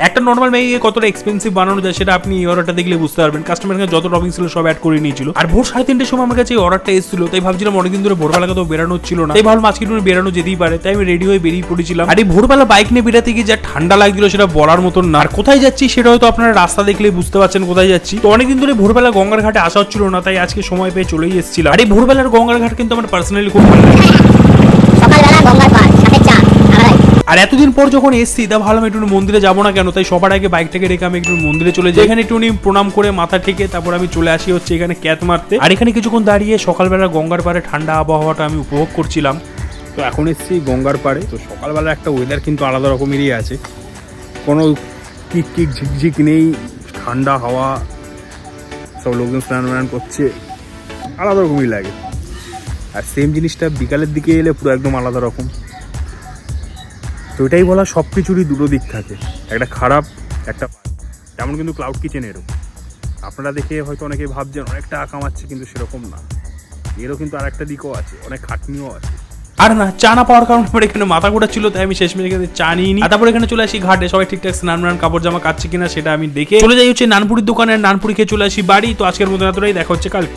একটা নর্মাল ম্যাগিকে কতটা এক্সপেন্সিভ বানানো যায় সেটা আপনি এই অর্ডারটা দেখলে বুঝতে পারবেন। কাস্টমার যত টপিং ছিল সব অ্যাড করে নিয়েছিল। আর ভোর 3:30টার সময় আমার কাছে এই অর্ডারটা এসেছিল, তাই ভাবছিলাম অনেকদিন ধরে ভোরবেলা তো বেরানো ছিল না, তাই ভাবলাম আজকে একটু বেরানো যেতেই পারে, তাই আমি রেডি হয়ে বেরিয়ে পড়েছিলাম। আর এই ভোরবেলা বাইক নিয়ে বেরাতে গিয়ে যা ঠান্ডা লাগছিল সেটা বলার মতন না। আর কোথায় যাচ্ছি সেটা হয়তো আপনারা রাস্তা দেখলে বুঝতে পারছেন কোথায় যাচ্ছি। তো অনেকদিন ধরে ভোরবেলা গঙ্গার ঘাটে আসা হচ্ছিল না, তাই আজকে সময় পেয়ে চলেই এসেছিলাম। আর এই ভোরবেলার গঙ্গার ঘাট কিন্তু আমার পার্সোনালি খুব ভালো লাগে। সকালবেলা গঙ্গার পার সাথে চা আলাদাই। আর এতদিন পর যখন এসছি তা ভাবলাম একটু মন্দিরে যাবো না কেন, তাই সবার আগে বাইকটাকে রেখে আমি একটু মন্দিরে চলে যাই। এখানে একটু প্রণাম করে মাথা ঠেকে তারপর আমি চলে আসি হচ্ছে এখানে ক্যাত মারতে। আর এখানে কিছুক্ষণ দাঁড়িয়ে সকালবেলা গঙ্গার পাড়ে ঠান্ডা আবহাওয়াটা আমি উপভোগ করছিলাম। তো এখন এসছি গঙ্গার পাড়ে। তো সকালবেলা একটা ওয়েদার কিন্তু আলাদা রকমেরই আছে, কোনো কিক কিক ঝিকঝিক নেই, ঠান্ডা হাওয়া, সব লোকজন স্নান করছে, আলাদা রকমই লাগে। আর সেম জিনিসটা বিকালের দিকে এলে পুরো একদম আলাদা রকম। তো এটাই বলা সব কিছুরই দুটো দিক থাকে, একটা খারাপ একটা, তেমন কিন্তু ক্লাউড কিচেনেরও। আপনারা দেখে হয়তো অনেকে ভাবছেন অনেক টাকা কামাচ্ছে, কিন্তু সেরকম না, এরও কিন্তু আর একটা দিকও আছে, অনেক খাটনিও আছে। আর না চা না পাওয়ার কারণে আমার এখানে মাথা ঘোরা ছিল, তাই আমি শেষমেশ এখানে চা নিয়ে নিই। তারপর এখানে চলে আসি ঘাটে, সবাই ঠিকঠাক স্নান কাপড় জামা কাচ্ছে কিনা সেটা আমি দেখে চলে যাই হচ্ছে নানপুরির দোকানে। নানপুরি খেয়ে চলে আসি বাড়ি। তো আজকের মতো এতটাই, দেখা হচ্ছে কালকে।